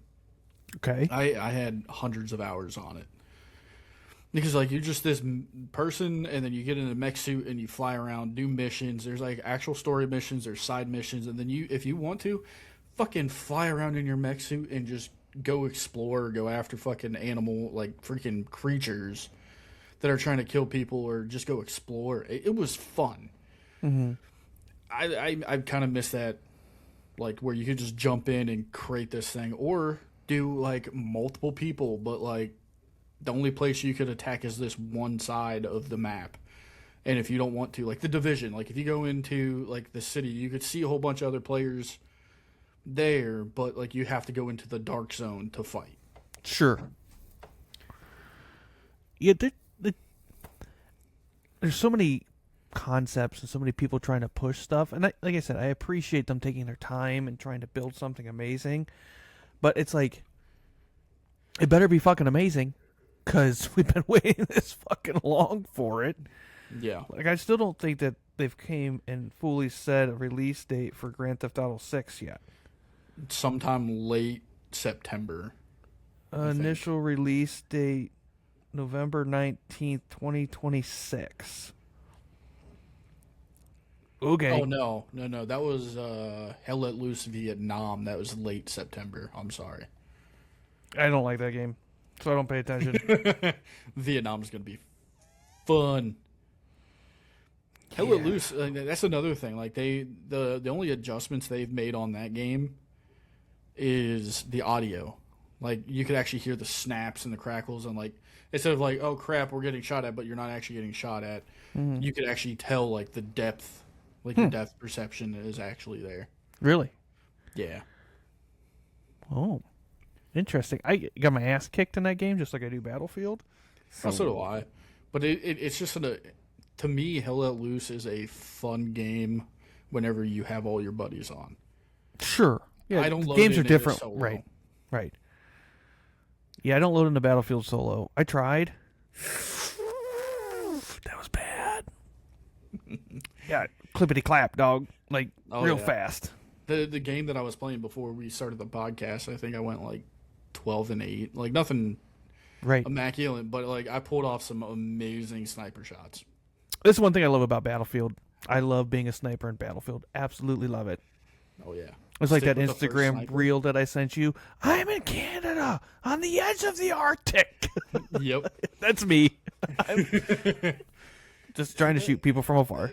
Okay. I had hundreds of hours on it. Because you're just this person, and then you get in a mech suit and you fly around, do missions. There's actual story missions, there's side missions, and then if you want to, fucking fly around in your mech suit and just go explore, go after fucking animal, like freaking creatures that are trying to kill people, or just go explore. It was fun. Mm-hmm. I kind of miss that, like where you could just jump in and create this thing, or do like multiple people, but like the only place you could attack is this one side of the map. And if you don't want to, like the Division, like if you go into like the city, you could see a whole bunch of other players there, but like you have to go into the dark zone to fight. Sure. Yeah, there's so many concepts and so many people trying to push stuff, and like I said, I appreciate them taking their time and trying to build something amazing, but it's like it better be fucking amazing, because we've been waiting this fucking long for it. Yeah. Like, I still don't think that they've came and fully said a release date for Grand Theft Auto 6 yet. Sometime late September. Initial release date November 19th, 2026. Okay. Oh, no. That was Hell Let Loose Vietnam. That was late September. I'm sorry. I don't like that game, so I don't pay attention. Vietnam's going to be fun. Hell Let Loose, that's another thing. Like the only adjustments they've made on that game is the audio. Like you could actually hear the snaps and the crackles, and like instead of like, oh crap, we're getting shot at, but you're not actually getting shot at. Mm-hmm. You could actually tell like the depth, like your depth perception is actually there. Really? Yeah. Oh, interesting. I got my ass kicked in that game just like I do Battlefield. So do I. But it's just to me, Hell Let Loose is a fun game whenever you have all your buddies on. Sure. Yeah, I don't load games in are different. Solo. Right. Yeah, I don't load into Battlefield solo. I tried. That was bad. Yeah, clippity clap, dog. Like real fast. The game that I was playing before we started the podcast, I think I went like 12-8. Like nothing immaculate, but like I pulled off some amazing sniper shots. This is one thing I love about Battlefield. I love being a sniper in Battlefield. Absolutely love it. Oh, yeah. It's like that Instagram reel that I sent you. I'm in Canada on the edge of the Arctic. Yep. That's me. I'm just trying to shoot people from afar.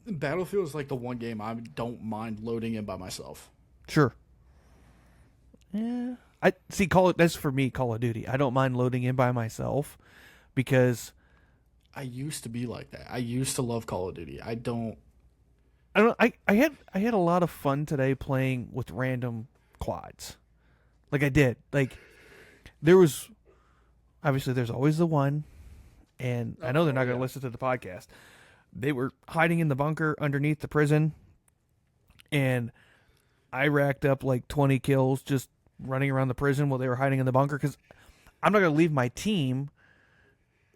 Battlefield is like the one game I don't mind loading in by myself. Sure. Yeah. I see. That's for me. Call of Duty. I don't mind loading in by myself because I used to be like that. I used to love Call of Duty. I don't. I had a lot of fun today playing with random quads. Like I did. Like there's always the one, and I know they're not going to listen to the podcast. They were hiding in the bunker underneath the prison, and I racked up like 20 kills just running around the prison while they were hiding in the bunker, because I'm not going to leave my team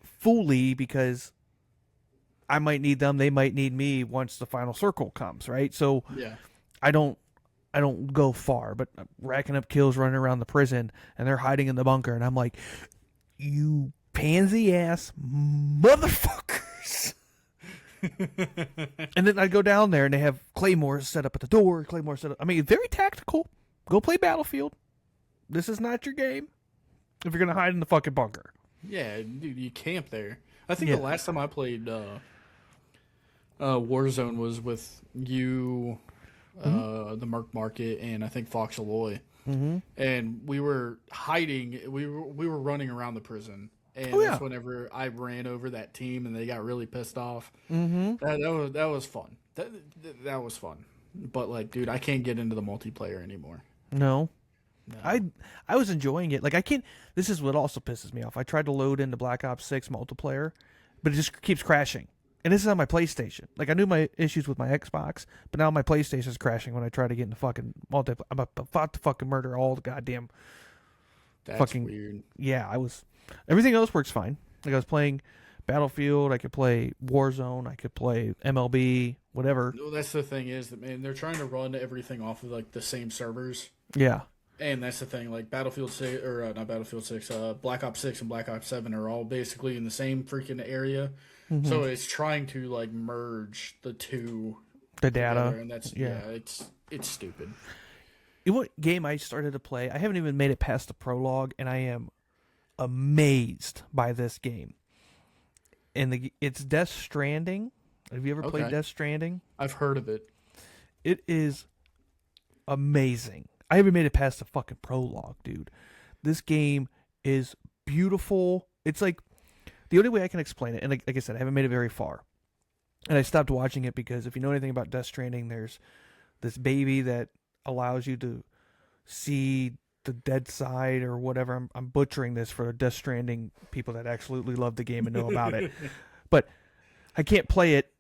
fully, because I might need them, they might need me once the final circle comes, right? So yeah. I don't go far, but I'm racking up kills running around the prison, and they're hiding in the bunker, and I'm like, you pansy ass motherfuckers. And then I'd go down there and they have claymores set up at the door, I mean, very tactical. Go play Battlefield. This is not your game if you're going to hide in the fucking bunker. Yeah, dude, you camp there. I think the last time I played Warzone was with you, the Merc Market, and I think Fox Aloy. Mm-hmm. And we were hiding. We were running around the prison. And that's whenever I ran over that team and they got really pissed off. Mm-hmm. That was fun. That was fun. But like, dude, I can't get into the multiplayer anymore. No. I was enjoying it. Like I can't. This is what also pisses me off. I tried to load into Black Ops 6 multiplayer, but it just keeps crashing. And this is on my PlayStation. Like I knew my issues with my Xbox, but now my PlayStation is crashing when I try to get into fucking multiplayer. I'm about to fucking murder all the goddamn. That's fucking weird. Yeah, I was. Everything else works fine. Like I was playing Battlefield, I could play Warzone, I could play MLB, whatever. No, that's the thing is that, man, they're trying to run everything off of like the same servers. Yeah. And that's the thing, like Battlefield 6, or not Battlefield 6, Black Ops 6 and Black Ops 7 are all basically in the same freaking area. Mm-hmm. So it's trying to like merge the two. The data. And that's, it's stupid. what game I started to play? I haven't even made it past the prologue, and I am amazed by this game. And it's Death Stranding. Have you ever played Death Stranding? I've heard of it. It is amazing. I haven't made it past the fucking prologue, dude. This game is beautiful. It's like the only way I can explain it, and like I said, I haven't made it very far. And I stopped watching it because if you know anything about Death Stranding, there's this baby that allows you to see the dead side or whatever. I'm butchering this for Death Stranding people that absolutely love the game and know about it. But I can't play it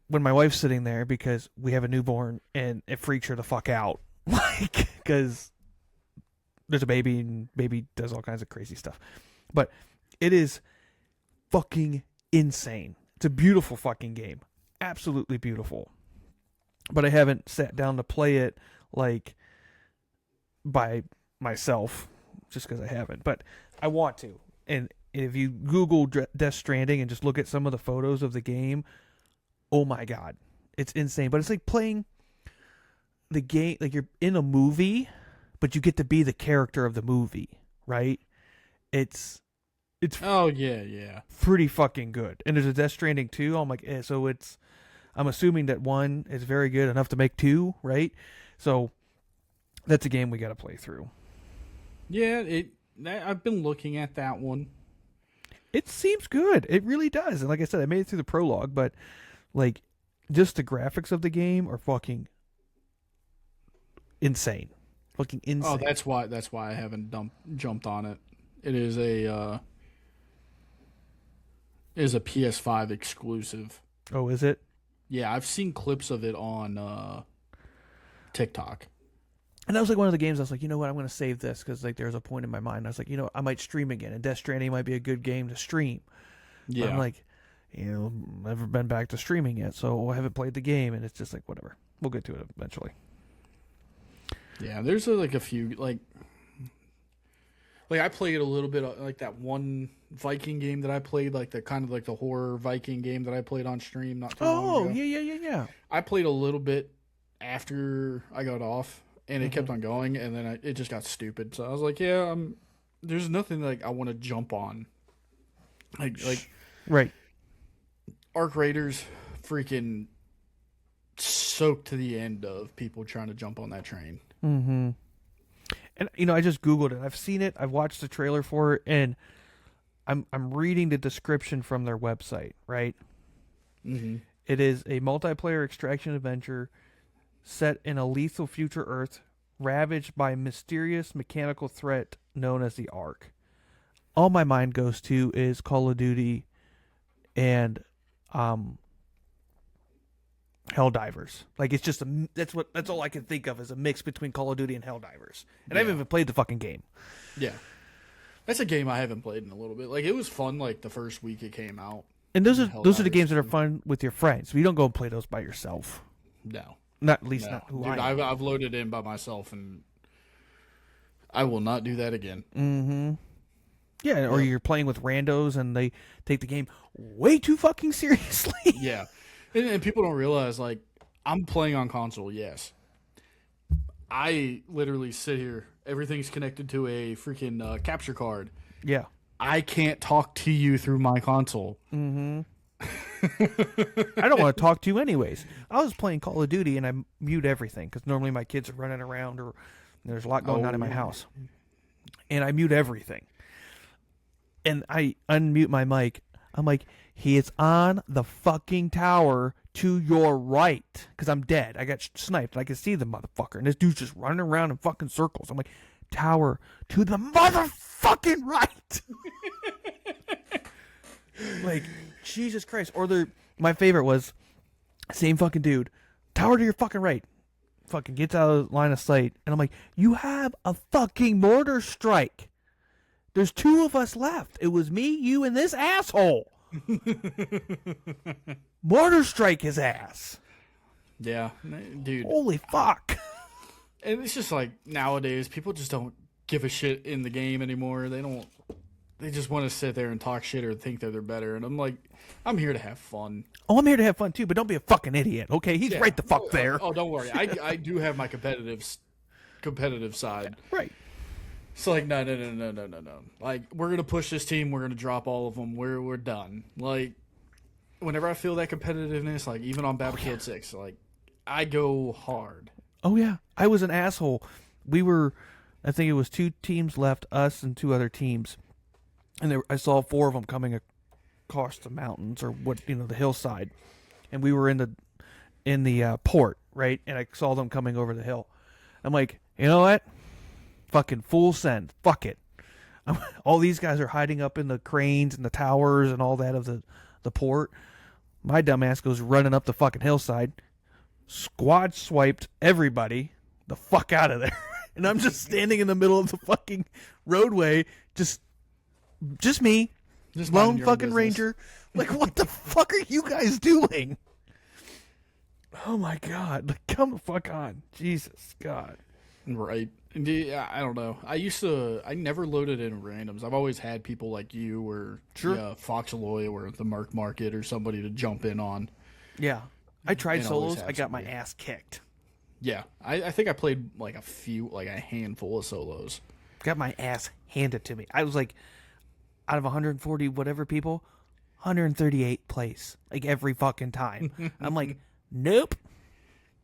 when my wife's sitting there because we have a newborn and it freaks her the fuck out. Like, because there's a baby and baby does all kinds of crazy stuff. But it is fucking insane. It's a beautiful fucking game. Absolutely beautiful. But I haven't sat down to play it like by myself just because I haven't. But I want to. And if you Google Death Stranding and just look at some of the photos of the game, oh my God. It's insane. But it's like playing the game, like you're in a movie, but you get to be the character of the movie, right? It's oh yeah pretty fucking good. And there's a Death Stranding 2. I'm like, so I'm assuming that 1 is very good enough to make 2, right? So that's a game we got to play through. Yeah, I've been looking at that one. It seems good. It really does. And like I said, I made it through the prologue, but like just the graphics of the game are fucking insane. Fucking insane. Oh, that's why I haven't jumped on it. It is a PS5 exclusive. Oh, is it? Yeah, I've seen clips of it on TikTok. And that was like one of the games I was like, you know what, I'm going to save this because like there's a point in my mind. I was like, you know, I might stream again, and Death Stranding might be a good game to stream. Yeah. But I'm like, you know, never been back to streaming yet, so I haven't played the game, and it's just like whatever. We'll get to it eventually. Yeah, there's like a few like I played a little bit of, like that one Viking game that I played, like the kind of like the horror Viking game that I played on stream not too long ago. Yeah. I played a little bit after I got off, and it kept on going, and then it just got stupid. So I was like, yeah, there's nothing like I want to jump on. Like right. Arc Raiders freaking soaked to the end of people trying to jump on that train. Mm-hmm. And you know, I just Googled it. I've seen it. I've watched the trailer for it, and I'm reading the description from their website. Right. Mm-hmm. It is a multiplayer extraction adventure set in a lethal future Earth, ravaged by a mysterious mechanical threat known as the Ark. All my mind goes to is Call of Duty and Helldivers. Like it's just that's all I can think of as a mix between Call of Duty and Helldivers. And I haven't even played the fucking game. Yeah. That's a game I haven't played in a little bit. Like it was fun like the first week it came out. And those are the games that are fun with your friends. You don't go and play those by yourself. No. Not at least not who Dude, I am. I've loaded in by myself, and I will not do that again. Mm-hmm. Yeah, or you're playing with randos and they take the game way too fucking seriously. Yeah. And people don't realize, like, I'm playing on console, yes. I literally sit here. Everything's connected to a freaking capture card. Yeah. I can't talk to you through my console. Mm-hmm. I don't want to talk to you anyways. I was playing Call of Duty and I mute everything because normally my kids are running around or there's a lot going on in my house. And I mute everything. And I unmute my mic. I'm like, he is on the fucking tower to your right. Because I'm dead. I got sniped. And I can see the motherfucker. And this dude's just running around in fucking circles. I'm like, tower to the motherfucking right. Like, Jesus Christ. Or my favorite was, same fucking dude, tower to your fucking right. Fucking gets out of line of sight. And I'm like, you have a fucking mortar strike. There's 2 of us left. It was me, you, and this asshole. Mortar strike his ass. Yeah, dude. Holy fuck. And it's just like nowadays, people just don't give a shit in the game anymore. They just want to sit there and talk shit or think that they're better. And I'm like, I'm here to have fun. Oh, I'm here to have fun too, but don't be a fucking idiot, okay? He's right the fuck there. Oh, don't worry. I do have my competitive competitive side. Right. It's like, no. Like, we're going to push this team. We're going to drop all of them. We're done. Like, whenever I feel that competitiveness, like, even on Battlefield 6, like, I go hard. Oh, yeah. I was an asshole. I think it was 2 teams left, us and 2 other teams. And I saw 4 of them coming across the mountains or the hillside. And we were in the port, right? And I saw them coming over the hill. I'm like, you know what? Fucking full send. Fuck it. All these guys are hiding up in the cranes and the towers and all that of the port. My dumbass goes running up the fucking hillside, squad swiped everybody the fuck out of there. And I'm just standing in the middle of the fucking roadway, just me, Just lone minding your own fucking business. ranger. Like, what the fuck are you guys doing? Oh my god! Like, come the fuck on, Jesus God. Right. Yeah, I don't know. I never loaded in randoms. I've always had people like you or Fox Aloy or the Merc Market or somebody to jump in on. Yeah, I tried And always solos. have I got my somebody. ass kicked. Yeah. I think I played like a handful of solos. Got my ass handed to me. I was like, out of 140 whatever people, 138 place, like every fucking time. I'm like, nope.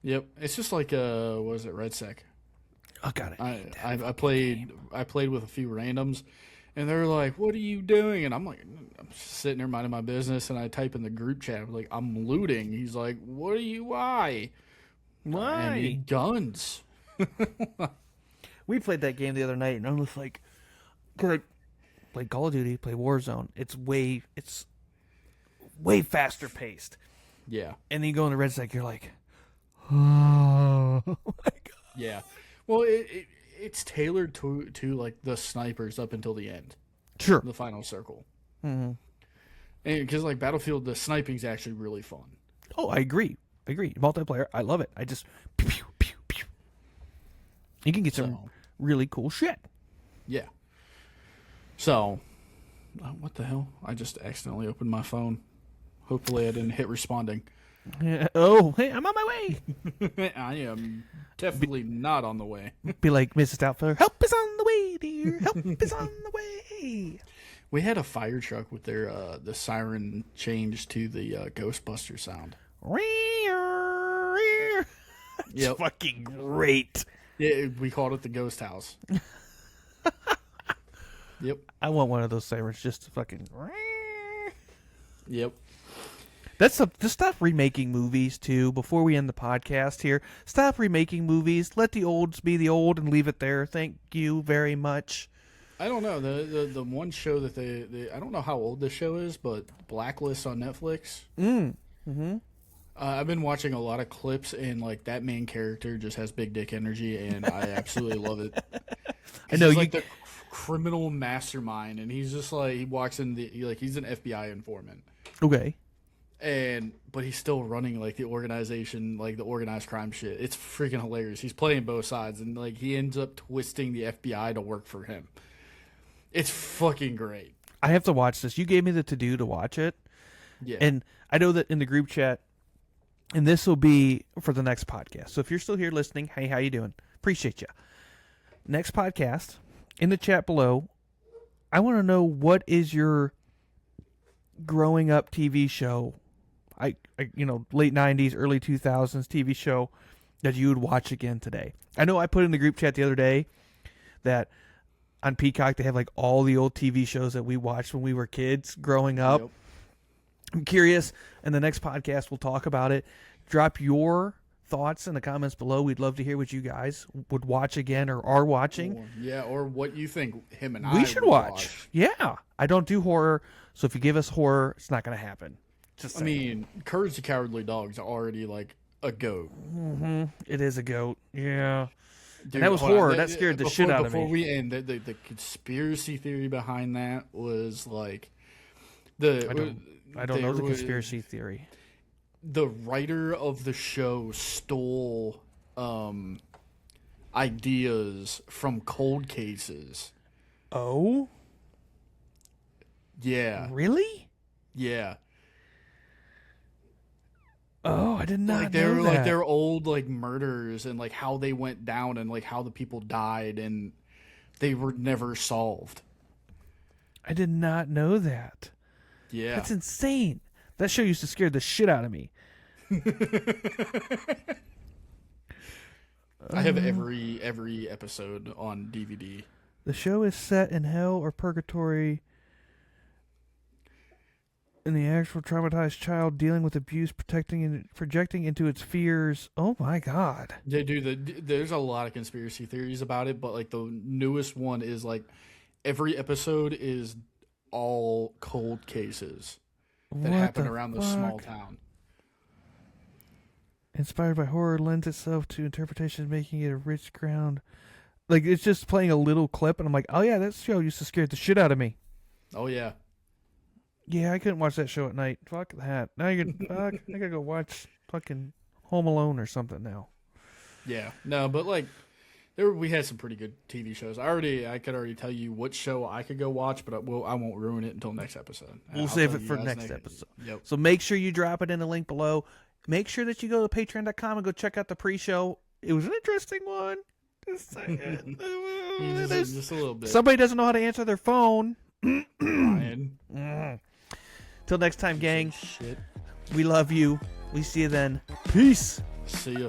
Yep. It's just like what was it, Red Sec? Oh god, I played with a few randoms, and they're like, "What are you doing?" And I'm like, "I'm just sitting there minding my business." And I type in the group chat, I'm like, "I'm looting." He's like, "What are you? Why?" I need guns. We played that game the other night, and I'm just like, because I played Call of Duty, play Warzone. It's way faster paced. Yeah. And then you go in the Red Sec, you're like, oh my god. Yeah. Well, it's tailored to like the snipers up until the end, Sure. the final circle. Mm-hmm. And because like Battlefield, the sniping's actually really fun. Oh, I agree. Multiplayer, I love it. I just pew, pew, pew, pew. You can get some really cool shit. Yeah. So, what the hell? I just accidentally opened my phone. Hopefully, I didn't hit responding. Oh, hey, I'm on my way. I am definitely not on the way. Be like Mrs. Doubtfire, help is on the way, dear. Help is on the way. We had a fire truck with their the siren changed to the Ghostbuster sound. It's fucking great. Yeah, we called it the Ghost House. Yep. I want one of those sirens just to fucking. Yep. Just stop remaking movies too. Before we end the podcast here, stop remaking movies. Let the olds be the old and leave it there. Thank you very much. I don't know the one show that they I don't know how old this show is, but Blacklist on Netflix. Mm-hmm. I've been watching a lot of clips, and like that main character just has big dick energy, and I absolutely love it. I know he's you. like the criminal mastermind, and he's just like he walks in he's an FBI informant. Okay. But he's still running like the organization, like the organized crime shit. It's freaking hilarious. He's playing both sides, and like he ends up twisting the FBI to work for him. It's fucking great. I have to watch this. You gave me the to-do to watch it. Yeah. And I know that in the group chat, and this will be for the next podcast. So if you're still here listening, hey, how you doing? Appreciate you. Next podcast, in the chat below, I want to know what is your growing up TV show, I late 90s, early 2000s TV show that you would watch again today. I know I put in the group chat the other day that on Peacock they have like all the old TV shows that we watched when we were kids growing up. Yep. I'm curious, and the next podcast we'll talk about it. Drop your thoughts in the comments below. We'd love to hear what you guys would watch again or are watching. Or what you think him and We I should would watch. Yeah. I don't do horror, so if you give us horror, it's not going to happen. Just I saying. mean, Courage the Cowardly Dog's already like a goat. Mm-hmm. It is a goat. Yeah. Dude, And that was hold on. horror. That scared the shit out of Before me. we end, the conspiracy theory behind that was like I don't know the conspiracy theory. The writer of the show stole ideas from cold cases. Oh? Yeah. Really? Yeah. Oh, I did not Like they know were that. like their old like murders and like how they went down and like how the people died and they were never solved. I did not know that. Yeah. That's insane. That show used to scare the shit out of me. I have every episode on DVD. The show is set in hell or purgatory, and the actual traumatized child dealing with abuse, protecting and projecting into its fears. Oh my god! Yeah, dude. There's a lot of conspiracy theories about it, but like the newest one is like every episode is all cold cases that What happen the around fuck? this small town. Inspired by horror, lends itself to interpretation, making it a rich ground. Like it's just playing a little clip, and I'm like, oh yeah, that show used to scare the shit out of me. Oh yeah. Yeah, I couldn't watch that show at night. Fuck that. Now you can fuck. I gotta go watch fucking Home Alone or something now. Yeah. No, but like we had some pretty good TV shows. I could already tell you what show I could go watch, but I won't ruin it until next episode. We'll I'll save tell it you for guys next episode. Yep. So make sure you drop it in the link below. Make sure that you go to patreon.com and go check out the pre-show. It was an interesting one. Just saying. Just a little bit. Somebody doesn't know how to answer their phone. Ryan. Till next time, gang. Shit. We love you. We see you then. Peace. See ya.